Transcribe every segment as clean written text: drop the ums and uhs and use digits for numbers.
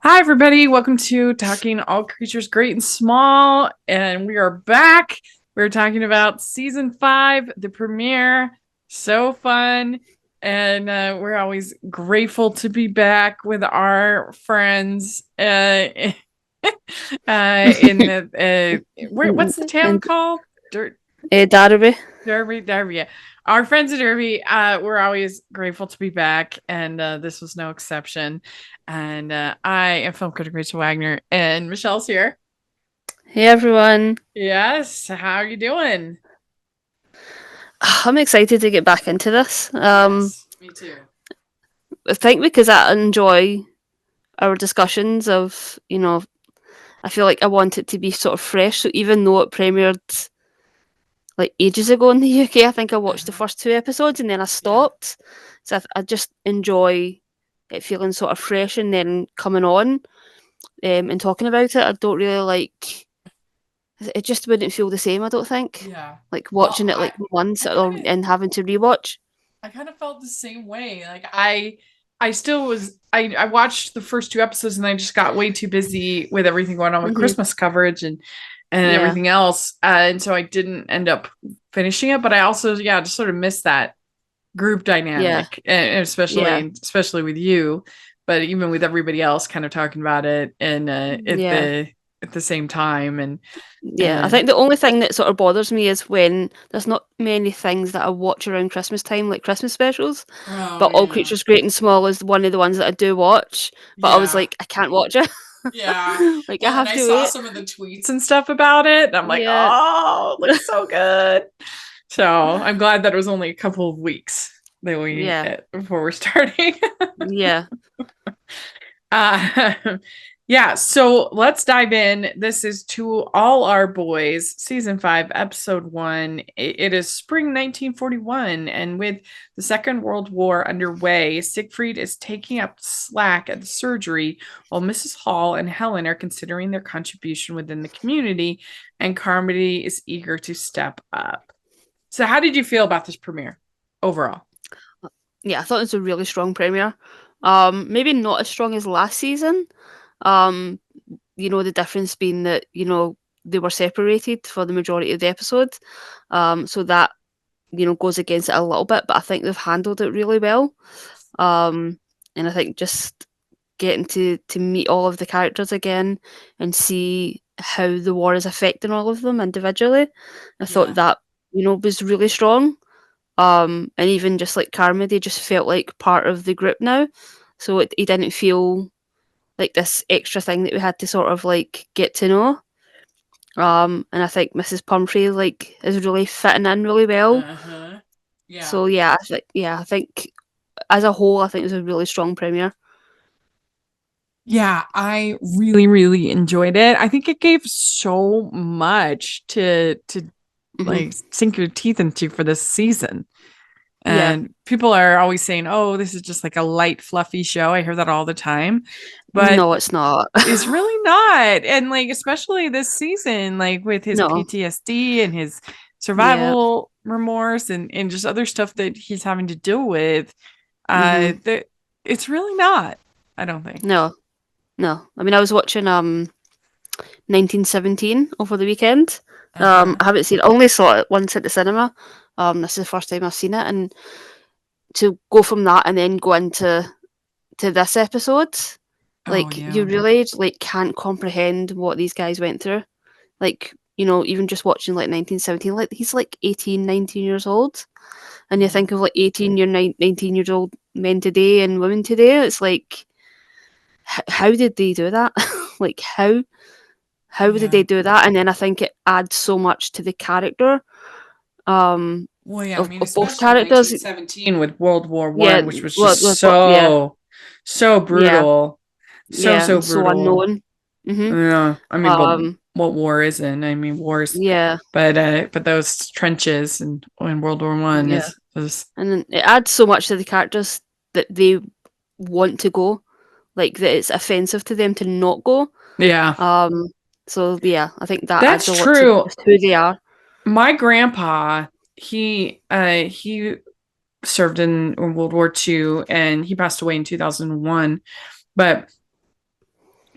Hi, everybody. Welcome to Talking All Creatures Great and Small. And we are back. We're talking about season 5, the premiere. So fun. And we're always grateful to be back with our friends in what's the town and called? Dirt, Derby. Derby. Yeah. Our friends at Derby, we're always grateful to be back, and this was no exception. And I am film critic Rachel Wagner, and Michelle's here. Hey everyone. Yes, how are you doing? I'm excited to get back into this. Yes, me too. I think because I enjoy our discussions of, I feel like I want it to be sort of fresh. So even though it premiered like ages ago in the UK, I think I watched the Uh-huh. first two episodes and then I Yeah, stopped. So I just enjoy it feeling sort of fresh and then coming on and talking about it. I don't really like it, just wouldn't feel the same, I don't think. yeah. Like Well, watching it like once or and having to rewatch. I kind of felt the same way. Like I still was I watched the first two episodes and I just got way too busy with everything going on with Hmm. Christmas coverage and Yeah. everything else. And so I didn't end up finishing it, but I also just sort of missed that group Yeah. dynamic, and Yeah. especially with you, but even with everybody else kind of talking about it and Yeah. at the same time Yeah. I and think the only thing that sort of bothers me is when there's not many things that I watch around Christmas time, like Christmas specials. oh But All yeah, Creatures Great and Small is one of the ones that I do watch. But I was yeah. like, I can't watch it. Yeah. Like I Well, and have I to saw wait. some of the tweets and stuff about it, and I'm like, Yeah. oh, it looks so good. So I'm glad that it was only a couple of weeks that we Yeah. before we're starting. Yeah. uh, yeah, so let's dive in. This is To All Our Boys, season 5, episode 1. It is spring 1941, and with the Second World War underway, Siegfried is taking up slack at the surgery while Mrs. Hall and Helen are considering their contribution within the community, and Carmody is eager to step up. So, how did you feel about this premiere overall? Yeah. I thought it was a really strong premiere. Maybe not as strong as last season. The difference being that, they were separated for the majority of the episode. So that, goes against it a little bit, but I think they've handled it really well. Um, and I think just getting to meet all of the characters again and see how the war is affecting all of them individually, I thought Yeah. that, was really strong. And even just like Carmody just felt like part of the group now. So he didn't feel like this extra thing that we had to sort of like get to know. And I think Mrs. Pumphrey like is really fitting in really well. Uh-huh. Yeah. So I think as a whole, I think it was a really strong premiere. Yeah, I really, really enjoyed it. I think it gave so much to Hmm. like sink your teeth into for this season. Yeah. And people are always saying, "Oh, this is just like a light, fluffy show." I hear that all the time, but No, it's not. it's really not. And like especially this season, like with his No. PTSD and his Yeah. survival remorse and just other stuff that he's having to deal with, Hmm. that it's really not. I don't think. No. No. I mean, I was watching 1917 over the weekend. Uh-huh. I haven't seen. I only saw it once at the cinema. This is the first time I've seen it, and to go from that and then go into this episode, Oh like you yeah. really like can't comprehend what these guys went through. Like, even just watching like 1917, like he's like 18, 19 years old. And you Yeah. think of like 19 years old men today and women today, it's like, how did they do that? Like, how did Yeah. they do that? And then I think it adds so much to the character um, Well, yeah, I of, mean, of both especially characters. 1917 with World War Yeah, One, which was well, just yeah, so yeah, brutal. yeah, So and so brutal. unknown. Hmm. Yeah. I mean, but Um, what war isn't? I mean, wars, yeah, but those trenches and in World War One yeah. is And then it adds so much to the characters that they want to go, like that it's offensive to them to not go. yeah. Um, so yeah, I think that adds That's a lot to true. just who they are. My grandpa, he served in World War II and he passed away in 2001. But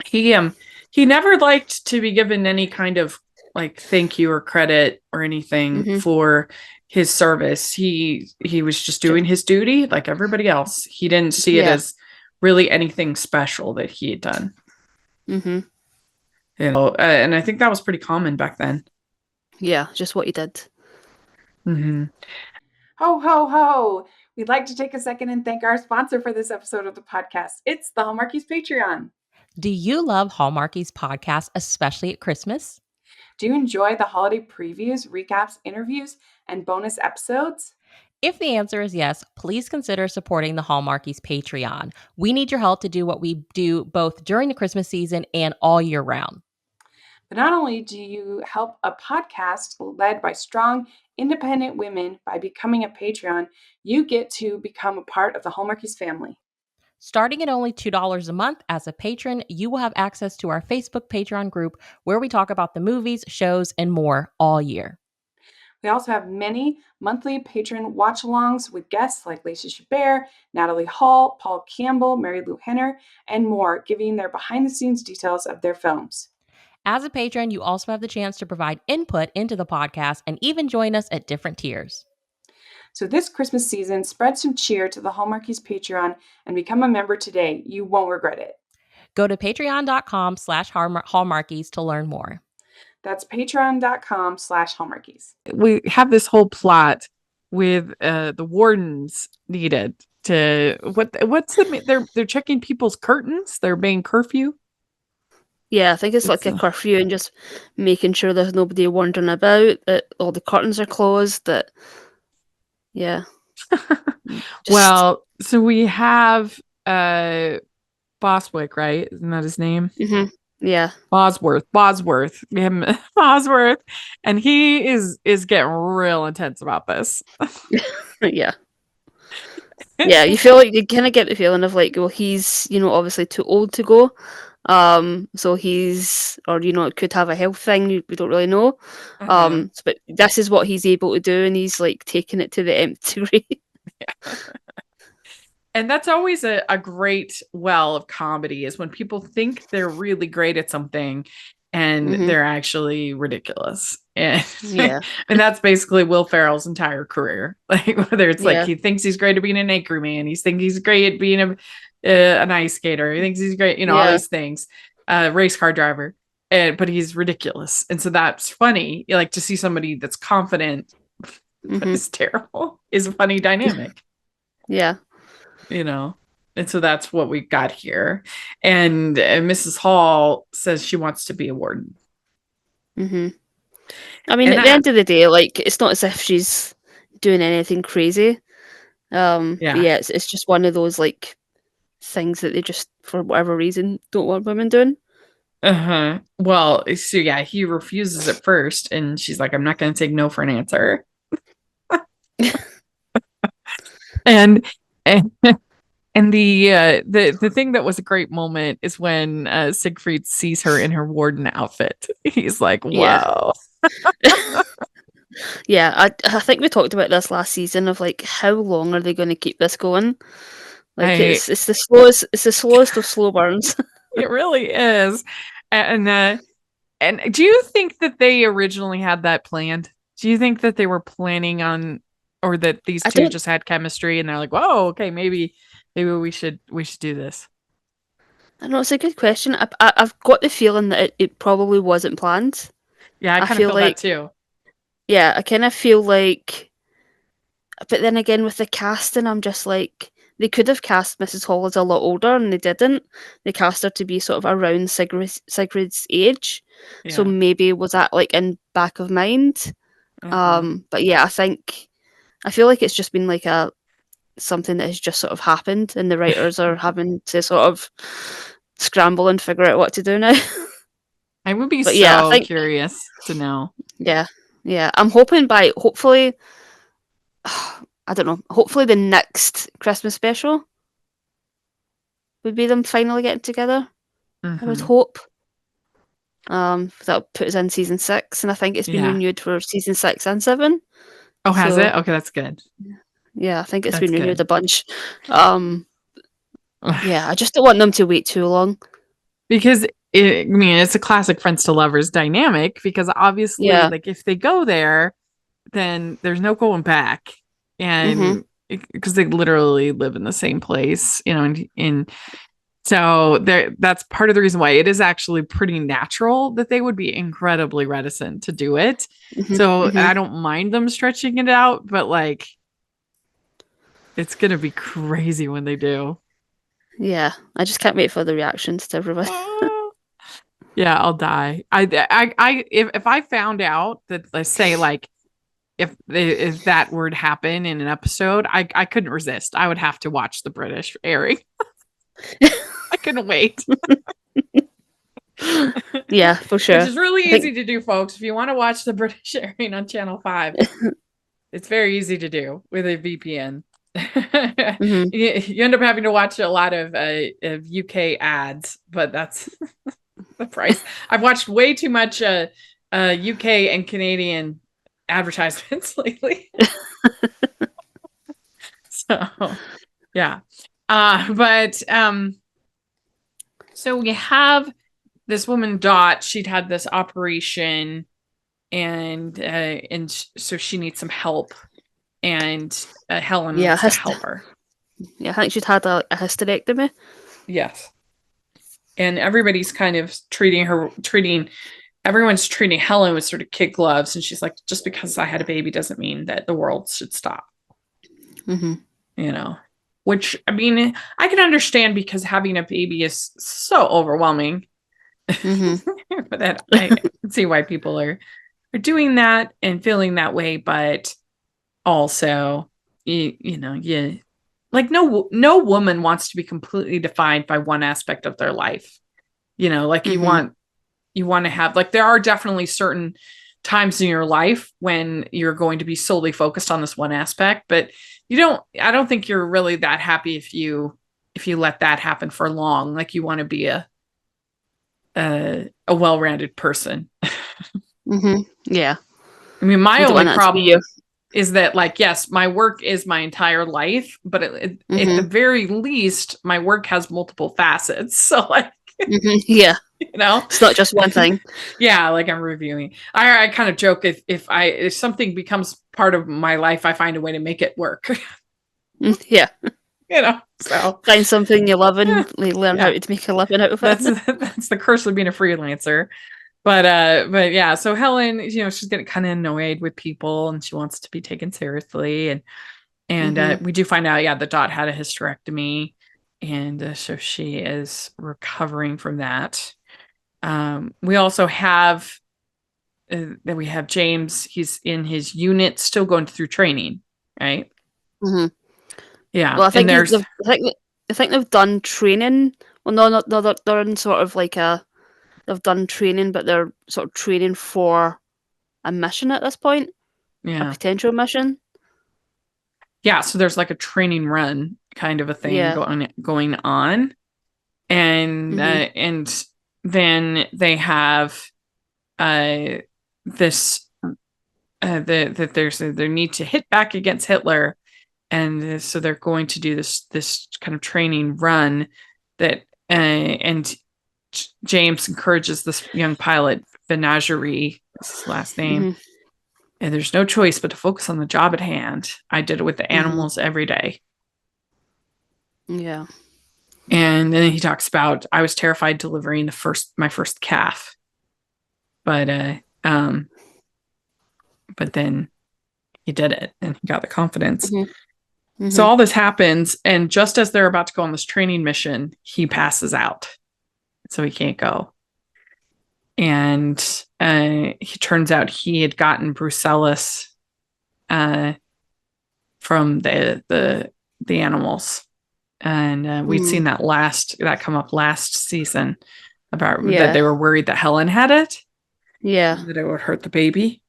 He um he never liked to be given any kind of like thank you or credit or anything Mm-hmm. for his service. He was just doing his duty like everybody else. He didn't see it Yeah. as really anything special that he had done. Mm-hmm. And I think that was pretty common back then. Yeah, just what he did. Hmm. Ho, ho, ho. We'd like to take a second and thank our sponsor for this episode of the podcast. It's the Hallmarkies Patreon. Do you love Hallmarkies podcast, especially at Christmas? Do you enjoy the holiday previews, recaps, interviews, and bonus episodes? If the answer is yes, please consider supporting the Hallmarkies Patreon. We need your help to do what we do both during the Christmas season and all year round. But not only do you help a podcast led by strong, independent women by becoming a Patreon, you get to become a part of the Hallmarkies family. Starting at only $2 a month as a patron, you will have access to our Facebook Patreon group where we talk about the movies, shows, and more all year. We also have many monthly patron watch-alongs with guests like Lacey Chabert, Natalie Hall, Paul Campbell, Mary Lou Henner, and more, giving their behind-the-scenes details of their films. As a patron, you also have the chance to provide input into the podcast and even join us at different tiers. So this Christmas season, spread some cheer to the Hallmarkies Patreon and become a member today. You won't regret it. Go to patreon.com/hallmarkies to learn more. That's patreon.com/hallmarkies. We have this whole plot with the wardens needed to what's they're checking people's curtains. They're obeying curfew. Yeah, I think it's like a curfew and just making sure there's nobody wandering about, that all the curtains are closed, that yeah. Well, so we have Boswick, right? Isn't that his name? Mm-hmm. Yeah. Bosworth. Him Bosworth. And he is getting real intense about this. Yeah. Yeah, you feel like you kind of get the feeling of like, well, he's, obviously too old to go. So he's, or, it could have a health thing, we don't really know. But this is what he's able to do, and he's like taking it to the nth degree. Yeah. And that's always a great well of comedy, is when people think they're really great at something and they're actually ridiculous. And Yeah. and that's basically Will Ferrell's entire career. Like whether it's like Yeah. he thinks he's great at being an anchorman, he thinks he's great at being an ice skater, he thinks he's great, all Yeah. these things, race car driver, but he's ridiculous. And so that's funny. You like to see somebody that's confident but is terrible is a funny dynamic. Yeah. And so that's what we got here. And Mrs. Hall says she wants to be a warden. I mean, at the end of the day, like, it's not as if she's doing anything crazy. But yeah, it's just one of those like things that they just, for whatever reason, don't want women doing. Well, so yeah, he refuses at first, and she's like, "I'm not going to take no for an answer." and the thing that was a great moment is when Siegfried sees her in her warden outfit. He's like, "Wow." Yeah, I think we talked about this last season of like, how long are they going to keep this going? Like, it's the slowest of slow burns. It really is. And do you think that they originally had that planned? Do you think that they were planning on, or that these two just had chemistry and they're like, "Whoa, okay, maybe we should do this"? I know, it's a good question. I've got the feeling that it probably wasn't planned. Yeah, I kind of feel like that too. Yeah, I kind of feel like, but then again, with the casting, I'm just like, they could have cast Mrs. Hall as a lot older, and they didn't. They cast her to be sort of around Sigrid's age, so maybe was that like in back of mind. But yeah, I feel like it's just been like something that has just sort of happened, and the writers are having to sort of scramble and figure out what to do now. I would be curious to know. Yeah. I'm hoping hopefully, I don't know, hopefully the next Christmas special would be them finally getting together. I would hope. That'll put us in season 6, and I think it's been renewed for season 6 and 7. Oh, has it? Okay, that's good. Yeah, I think it's been renewed a bunch. Yeah, I just don't want them to wait too long. Because it's a classic friends to lovers dynamic because obviously, Yeah. like if they go there, then there's no going back. Mm-hmm. And because they literally live in the same place, and so that's part of the reason why it is actually pretty natural that they would be incredibly reticent to do it. Mm-hmm. So Mm-hmm. I don't mind them stretching it out, but like it's gonna be crazy when they do. Yeah. I just can't wait for the reactions to everybody. Yeah, I'll die. If I found out that, let's say, like if that were to happen in an episode, I couldn't resist. I would have to watch the British airing. I couldn't wait. Yeah, for sure. Which is really I think- easy to do, folks. If you want to watch the British airing on Channel 5, it's very easy to do with a VPN. Mhm. You end up having to watch a lot of UK ads, but that's the price. I've watched way too much UK and Canadian advertisements lately. So, yeah. But so we have this woman Dot. She'd had this operation, and so she needs some help, and Helen Yeah, wants to help her. Yeah, I think she'd had a hysterectomy. Yes. And everybody's kind of everyone's treating Helen with sort of kid gloves, and she's like, just because I had a baby doesn't mean that the world should stop. Mm-hmm. Which, I mean, I can understand because having a baby is so overwhelming. Mm-hmm. But that I can see why people are doing that and feeling that way, but also you like no woman wants to be completely defined by one aspect of their life. Like Mm-hmm. you want to have, like, there are definitely certain times in your life when you're going to be solely focused on this one aspect, but I don't think you're really that happy if you let that happen for long. Like, you want to be a well-rounded person. Mm-hmm. Yeah. I mean, my You don't only want that to be problem your. is that, like, yes, my work is my entire life, but at the Mm-hmm. very least, my work has multiple facets. So, like, Mm-hmm. Yeah, you know, it's not just one thing. yeah, like I'm reviewing. I kind of joke if something becomes part of my life, I find a way to make it work. Yeah, So find something you love and learn how yeah, to make a living out of that's it. that's the curse of being a freelancer. But yeah, so Helen, she's getting kind of annoyed with people, and she wants to be taken seriously, and Mm-hmm. we do find out, yeah, the Dot had a hysterectomy, and so she is recovering from that. We also have that we have James. He's in his unit, still going through training, right? Mm-hmm. Yeah, Well, I and think there's I think they've done training. Well, no, they're in sort of like they've done training, but they're sort of training for a mission at this point, a yeah, potential mission. yeah. So there's like a training run kind of a thing Yeah. going on, Mm-hmm. and then they have uh this that there's their need to hit back against Hitler, and so they're going to do this kind of training run that and James encourages this young pilot, Vinageri, is his last name, Mm-hmm. and there's no choice but to focus on the job at hand. I did it with the Mm-hmm. animals every day. Yeah. And then he talks about, I was terrified delivering my first calf, but but then he did it and he got the confidence. Mm-hmm. So Mm-hmm. all this happens, and just as they're about to go on this training mission, he passes out, so he can't go. And he turns out he had gotten brucellosis from the animals, and we'd seen that come up last season about that Yeah. they were worried that Helen had it, Yeah. that it would hurt the baby.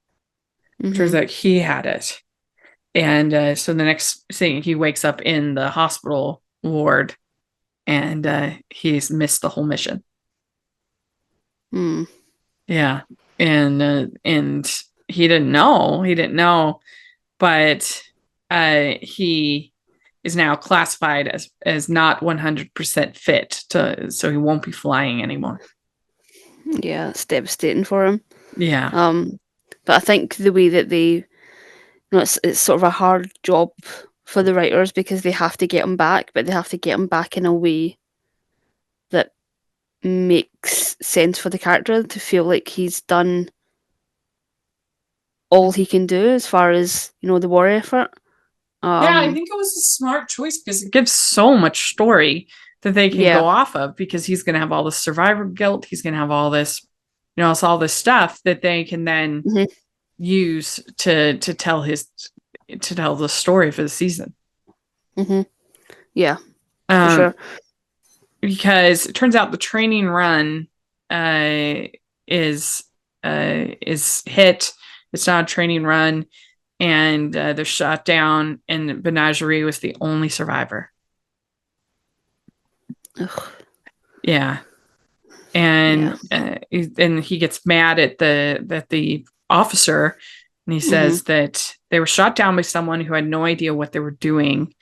Turns Mm-hmm. out he had it, and so the next thing, he wakes up in the hospital ward, and he's missed the whole mission. Mm. Yeah, and he didn't know, but he is now classified as not 100% fit so he won't be flying anymore. Yeah, it's devastating for him. Yeah. But I think the way that they, it's sort of a hard job for the writers because they have to get him back, but they have to get him back in a way that makes sense for the character to feel like he's done all he can do as far as, the war effort. Yeah, I think it was a smart choice because it gives so much story that they can go off of, because he's going to have all this survivor guilt. He's going to have all this, it's all this stuff that they can then use to tell the story for the season. Yeah, for sure. Because it turns out the training run is hit. It's not a training run. And they're shot down, and Menagerie was the only survivor. Ugh. Yeah. And and he gets mad at the officer, and he says that they were shot down by someone who had no idea what they were doing.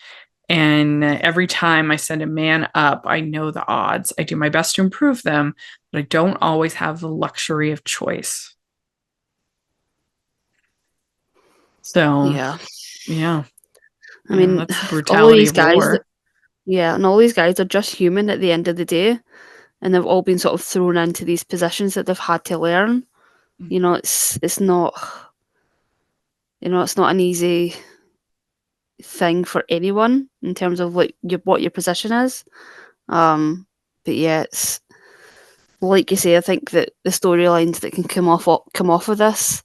And every time I send a man up, I know the odds. I do my best to improve them, but I don't always have the luxury of choice. So yeah. I mean, that's the brutality of war. And all these guys are just human at the end of the day, and they've all been sort of thrown into these positions that they've had to learn. It's not, it's not an easy thing for anyone in terms of like what your position is. But yeah, it's like you say. I think that the storylines that can come off of this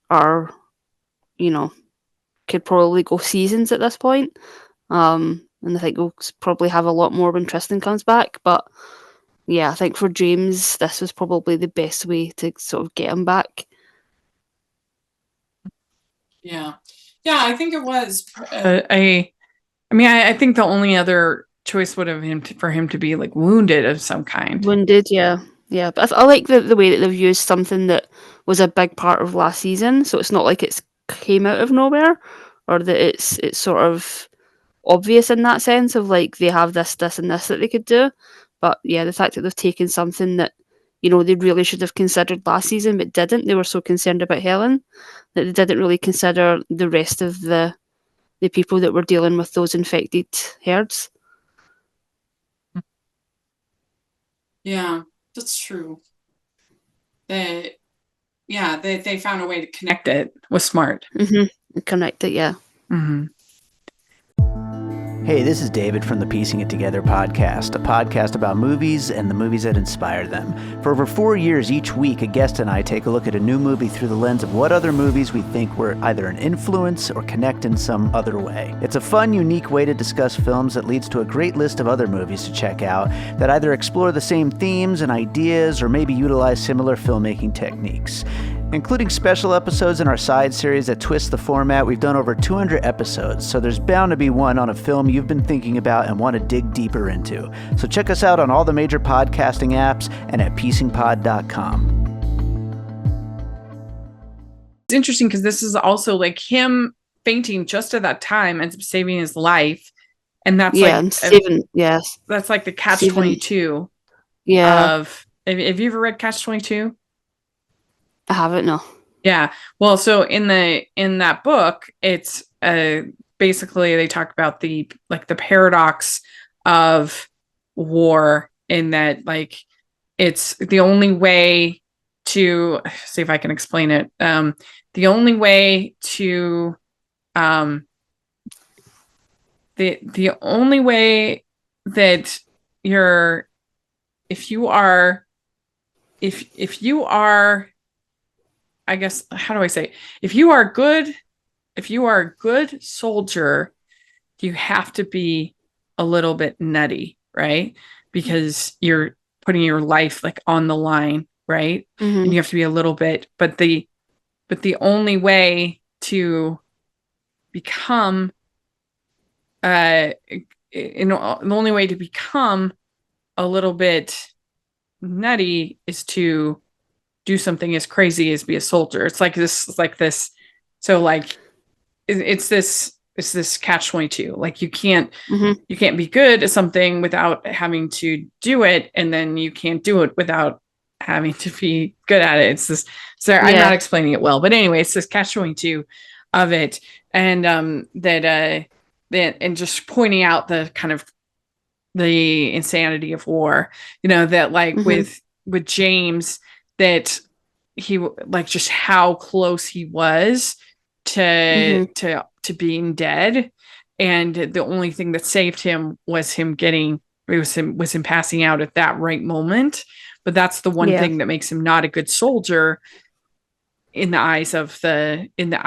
are, could probably go seasons at this point. And I think we'll probably have a lot more when Tristan comes back. But yeah, I think for James, this was probably the best way to sort of get him back. Yeah, I think it was. I think the only other choice would have been for him to be like wounded of some kind. Wounded, yeah. But I like the way that they've used something that was a big part of last season, so it's not like it's came out of nowhere, or that it's sort of obvious in that sense of like they have this, and this that they could do. But yeah, the fact that they've taken something that they really should have considered last season but didn't. They were so concerned about Helen that they didn't really consider the rest of the people that were dealing with those infected herds. Yeah, that's true. They found a way to connect it. Was smart. Connect it, yeah. Hey, this is David from the Piecing It Together podcast, a podcast about movies and the movies that inspire them. For over 4 years, each week, a guest and I take a look at a new movie through the lens of what other movies we think were either an influence or connect in some other way. It's a fun, unique way to discuss films that leads to a great list of other movies to check out that either explore the same themes and ideas or maybe utilize similar filmmaking techniques. Including special episodes in our side series that twist the format, we've done over 200 episodes, so there's bound to be one on a film you've been thinking about and want to dig deeper into. So check us out on all the major podcasting apps and at piecingpod.com. It's interesting because this is also like him fainting just at that time ends up saving his life. And that's that's like the catch-22 of... Have you ever read Catch-22? I haven't, no. Yeah. Well, so in that book, it's basically they talk about the paradox of war, in that like it's the only way to see if I can explain it. The only way to the only way that if you are I guess, how do I say? If you are a good soldier, you have to be a little bit nutty, right? Because you're putting your life like on the line, right? And you have to be a little bit, but the only way to become the only way to become a little bit nutty is to do something as crazy as be a soldier. It's like this. So like, it's this this catch-22. Like you can't Mhm. be good at something without having to do it, and then you can't do it without having to be good at it. It's this. So I'm Yeah. not explaining it well, but anyway, it's this catch-22 of it, and and just pointing out the kind of the insanity of war. That like Mhm. with James, that he like just how close he was to Mhm. being dead, and the only thing that saved him was him passing out at that right moment. But that's the one Yeah. thing that makes him not a good soldier in the eyes of the Yeah,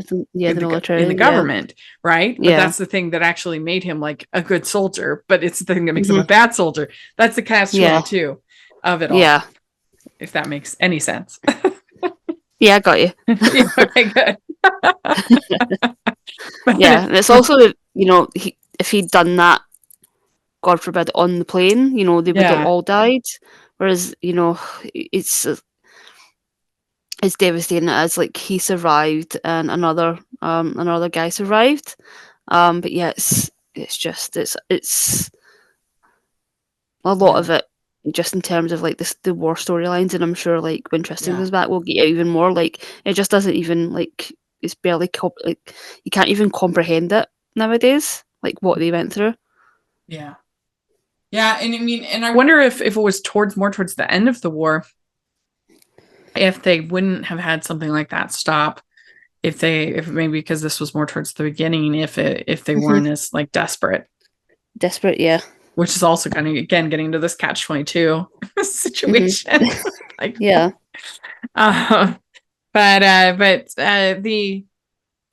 the in the military. Yeah. government, right? But Yeah. that's the thing that actually made him like a good soldier, but it's the thing that makes him a Mhm. bad soldier. That's the catch Yeah. 22 of it all, Yeah. if that makes any sense. Yeah, I got you. Yeah, okay, good. But Yeah, and it's also that, if he'd done that, God forbid, on the plane, they would have yeah, all died. Whereas, it's it's devastating as like he survived and another guy survived. But yeah, it's a lot of yeah, it just in terms of like the war storylines, and I'm sure like when Tristan yeah, goes back, we'll get even more. Like it just doesn't even like it's barely like you can't even comprehend it nowadays. Like what they went through. yeah. Yeah, and I mean, and I wonder if it was more towards the end of the war, if they wouldn't have had something like that stop, if maybe because this was more towards the beginning, if they Mhm. weren't as like desperate, Desperate, yeah. which is also kind of again getting to this catch-22 Hmm. situation. Like, Yeah. but the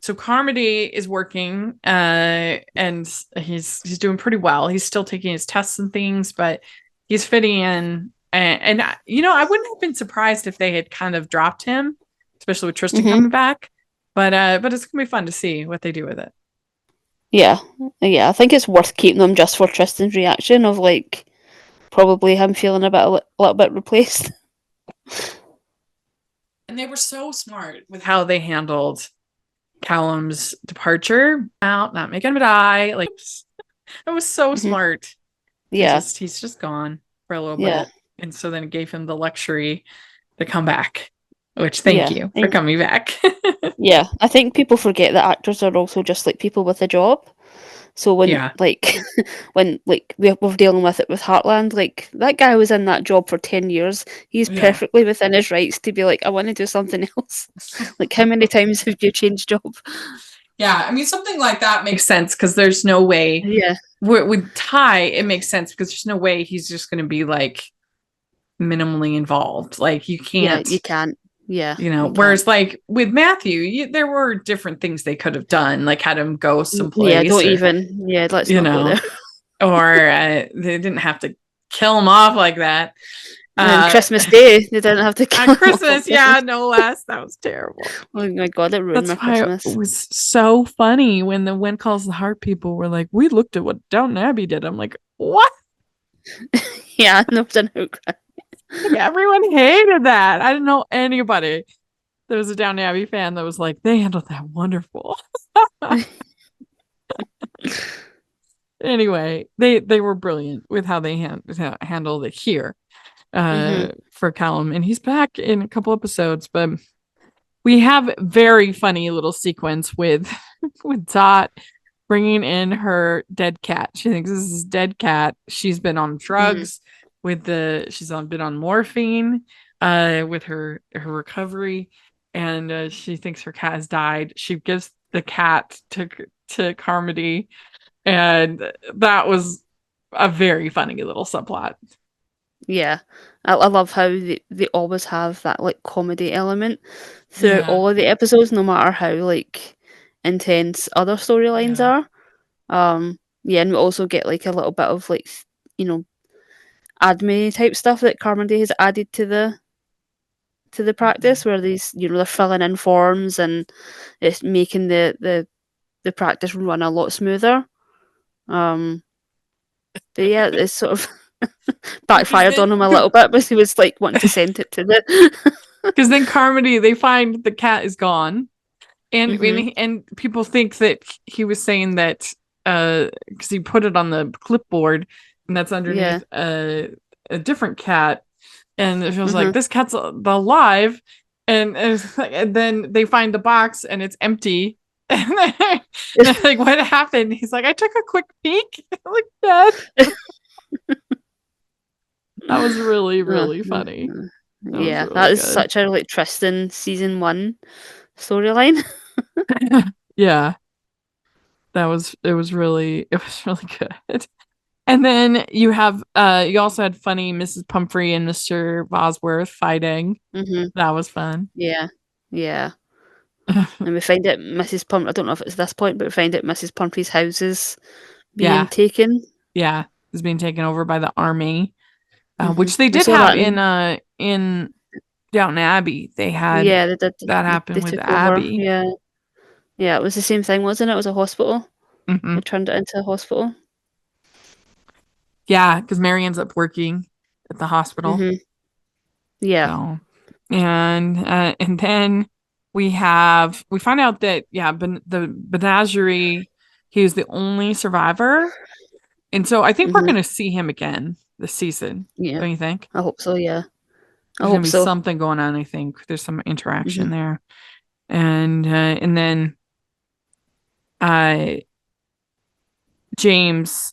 so Carmody is working, and he's doing pretty well. He's still taking his tests and things, but he's fitting in. And I wouldn't have been surprised if they had kind of dropped him, especially with Tristan Hmm. coming back. But it's gonna be fun to see what they do with it. Yeah. Yeah. I think it's worth keeping them just for Tristan's reaction of like probably him feeling a little bit replaced. And they were so smart with how they handled Callum's departure. Out, not making him die. Like it was so Hmm. smart. Yeah. He's just gone for a little Yeah. bit, and so then it gave him the luxury to come back. Which thank Yeah. you for coming back. Yeah. I think people forget that actors are also just like people with a job. So when Yeah, like when like we're dealing with it with Heartland, like that guy was in that job for 10 years. He's yeah, perfectly within his rights to be like, I want to do something else. Like how many times have you changed job? yeah. I mean, something like that makes sense because there's no way Yeah. with Ty. It makes sense because there's no way he's just going to be like minimally involved. Like you Yeah, can't. you can't. Yeah, you can't. Whereas like with Matthew, there were different things they could have done, like had him go Yeah, someplace, don't or even. Yeah, let's you not go know, there. or they didn't have to kill him off like that. And Uh, Christmas Day, they didn't have to on kill him off on Christmas, yeah, Christmas. no less. That was terrible. Oh my god, it ruined That's my why it Christmas. was so funny when the When Calls the Heart people were like, we looked at what Downton Abbey did. I'm like, what? Yeah, no, didn't know. Like, everyone hated that. I didn't know anybody. There was a Downton Abbey fan that was like, they handled that wonderful. Anyway, they were brilliant with how they handled it here Hmm. for Callum, and he's back in a couple episodes, but we have very funny little sequence with with Dot bringing in her dead cat. She thinks this is dead cat. She's been on drugs been on morphine with her recovery, and she thinks her cat has died. She gives the cat to Carmody, and that was a very funny little subplot. Yeah, I love how they always have that like comedy element throughout Yeah, all of the episodes, no matter how like intense other storylines yeah, are. Yeah, and we also get like a little bit of like you know admin type stuff that Carmody has added to the practice, where these they're filling in forms and it's making the practice run a lot smoother. Um, but yeah, it's sort of because backfired on him a little bit, but he was like wanting to send it to the. then Carmody, they find the cat is gone, And people think that he was saying that because he put it on the clipboard, and that's underneath a different cat, and it was like, this cat's alive, and then they find the box and it's empty. And they're like, what happened? He's like, I took a quick peek. Like, Dad. That was really, really funny. That really is good. such a like Tristan season 1 storyline. Yeah. It was really good. And then you also had funny Mrs. Pumphrey and Mr. Bosworth fighting. That was fun. Yeah. And we find out Mrs. Pumphrey, I don't know if it's this point, but we find out Mrs. Pumphrey's house is being taken. Yeah, it's being taken over by the army, which they We did saw have that in Downton Abbey. They had they did. that happen They with took Abbey. over. Yeah, it was the same thing, wasn't it? It was a hospital. They turned it into a hospital. Yeah, because Mary ends up working at the hospital. Yeah. So, and then we find out that the Menagerie, he was the only survivor, and so I think we're gonna see him again this season. Yeah, don't you think? I hope so. Yeah, There's gonna be something going on. I think there's some interaction there, and then James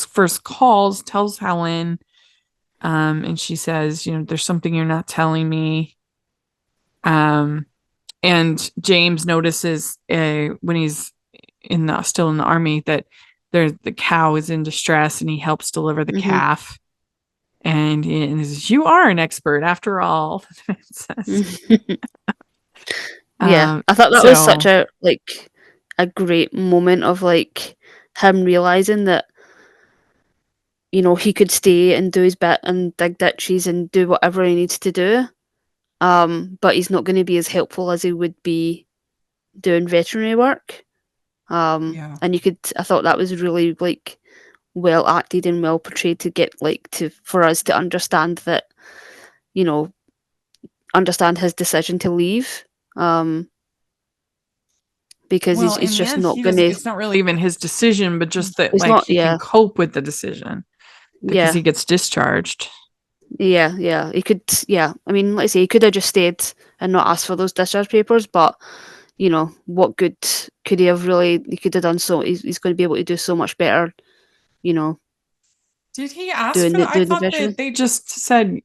first tells Helen, and she says, there's something you're not telling me. And James notices when he's still in the army that the cow is in distress, and he helps deliver the calf. And he says, "You are an expert after all." Yeah, I thought that was such a great moment of him realizing that he could stay and do his bit and dig ditches and do whatever he needs to do, but he's not going to be as helpful as he would be doing veterinary work. And I thought that was really well acted and well portrayed to get for us to understand that, understand his decision to leave. Because he's just not going to. It's not really even his decision, but just that he can cope with the decision because he gets discharged. Yeah, he could. Yeah, I mean, let's say he could have just stayed and not asked for those discharge papers, but what good could he have really? He could have done so. He's going to be able to do so much better. Did he ask for that? I thought that they just said.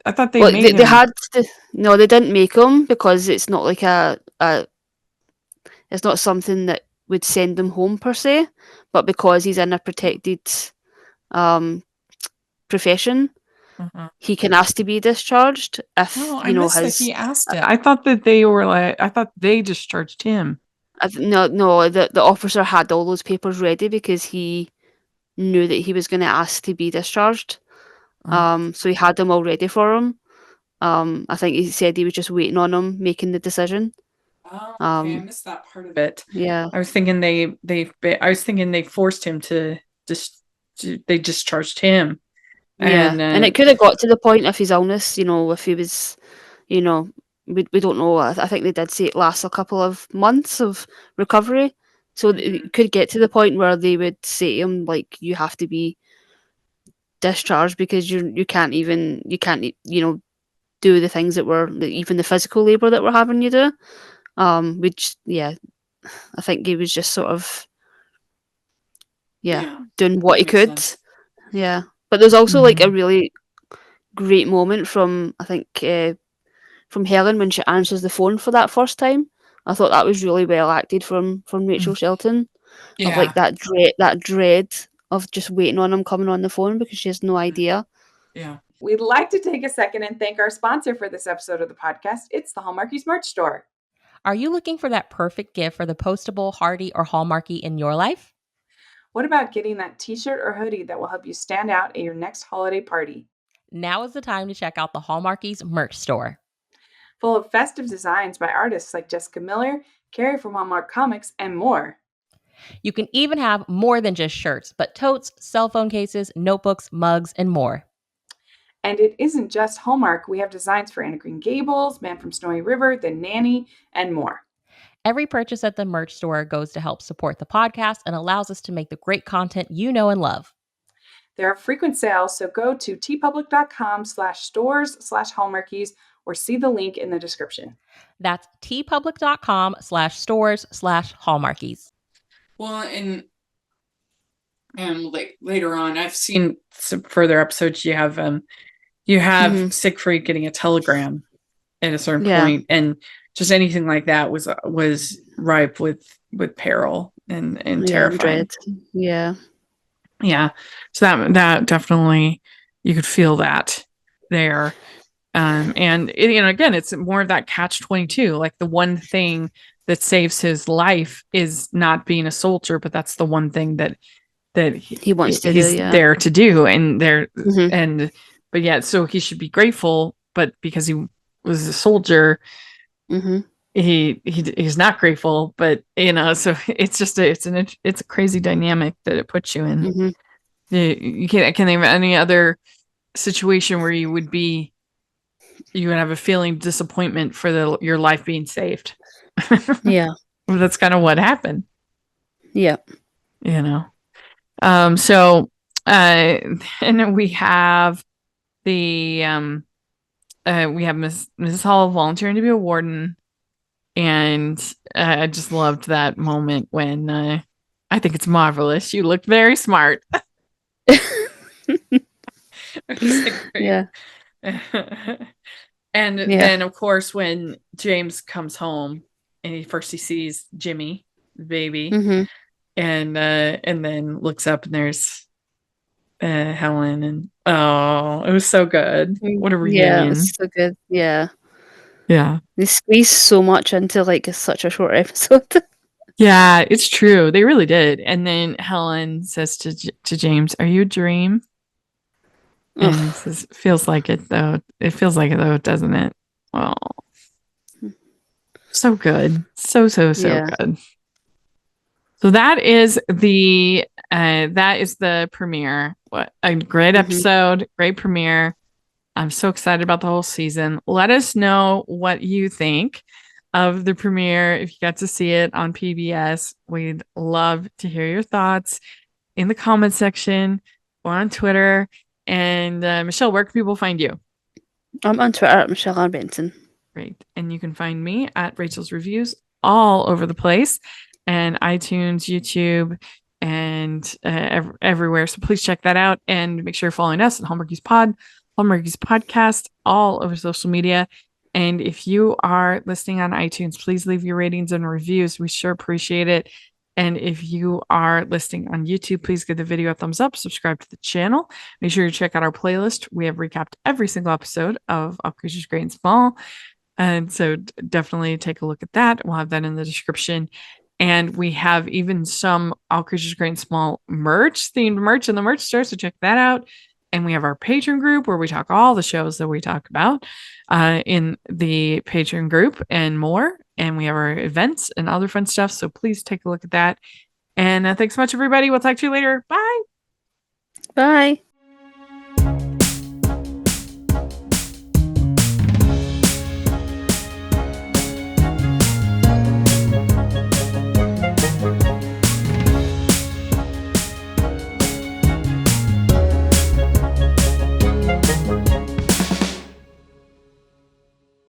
I thought they made him. They had to. No, they didn't make him because it's not like it's not something that would send him home per se, but because he's in a protected profession, he can ask to be discharged if he asked it. I thought that they were I thought they discharged him. No, the officer had all those papers ready because he knew that he was going to ask to be discharged. So he had them all ready for him. I think he said he was just waiting on him making the decision. Oh, okay, I missed that part of it. Yeah, I was thinking they forced him to they discharged him. Yeah, and it could have got to the point of his illness, if he was, we don't know. I think they did say it lasts a couple of months of recovery. So it could get to the point where they would say to him, you have to be discharged because you can't do the things that were, even the physical labour that we're having you do. Which, I think he was just sort of, doing what he could. Sense. Yeah. But there's also a really great moment from, I think, from Helen when she answers the phone for that first time. I thought that was really well acted from Rachel Shelton. Yeah. Of that dread of just waiting on him coming on the phone because she has no idea. Yeah. We'd like to take a second and thank our sponsor for this episode of the podcast. It's the Hallmarkies merch store. Are you looking for that perfect gift for the postable, Hardy, or Hallmarky in your life? What about getting that t-shirt or hoodie that will help you stand out at your next holiday party? Now is the time to check out the Hallmarkies merch store. Full of festive designs by artists like Jessica Miller, Carrie from Hallmark Comics, and more. You can even have more than just shirts, but totes, cell phone cases, notebooks, mugs, and more. And it isn't just Hallmark. We have designs for Anna Green Gables, Man from Snowy River, The Nanny, and more. Every purchase at the merch store goes to help support the podcast and allows us to make the great content you know and love. There are frequent sales, so go to tpublic.com/stores/hallmarkies or see the link in the description. That's tpublic.com/stores/hallmarkies. Well, and like later on, I've seen some further episodes. You have Siegfried getting a telegram at a certain point, and just anything like that was ripe with peril and terrifying. Yeah. So that definitely, you could feel that there. And again, it's more of that catch-22. Like, the one thing that saves his life is not being a soldier, but that's the one thing that he wants to he's do, yeah. there to do, and but yet, so he should be grateful, but because he was a soldier, he's not grateful. But so it's just it's a crazy dynamic that it puts you in. You can't think of any other situation where you would have a feeling of disappointment for your life being saved. Yeah. Well, that's kind of what happened. Yeah. So and then we have we have Mrs. Hall volunteering to be a warden, and I just loved that moment when I think it's marvelous. You look very smart. Yeah. And then, of course, when James comes home and he sees Jimmy, the baby, and then looks up and there's Helen, and it was so good. What a reunion! Yeah, it was so good. Yeah. Yeah. They squeezed so much into such a short episode. Yeah, it's true. They really did. And then Helen says to James, "Are you a dream?" And he says, "Feels like it though. It feels like it though, doesn't it?" Oh, so good. So good. So that is the premiere. What a great episode, great premiere. I'm so excited about the whole season. Let us know what you think of the premiere. If you got to see it on PBS, we'd love to hear your thoughts in the comment section or on Twitter. And Michelle, where can people find you? I'm on Twitter at Michelle R. Benson. Great. And you can find me at Rachel's Reviews all over the place, and iTunes, YouTube, and everywhere. So please check that out, and make sure you're following us at Hallmarkies Podcast, all over social media. And if you are listening on iTunes, please leave your ratings and reviews. We sure appreciate it. And if you are listening on YouTube, please give the video a thumbs up, subscribe to the channel. Make sure you check out our playlist. We have recapped every single episode of All Creatures Great and Small. And so definitely take a look at that. We'll have that in the description. And we have even some All Creatures Great and Small themed merch in the merch store. So check that out. And we have our Patreon group where we talk all the shows that we talk about in the Patreon group and more. And we have our events and other fun stuff. So please take a look at that. And thanks so much, everybody. We'll talk to you later. Bye. Bye.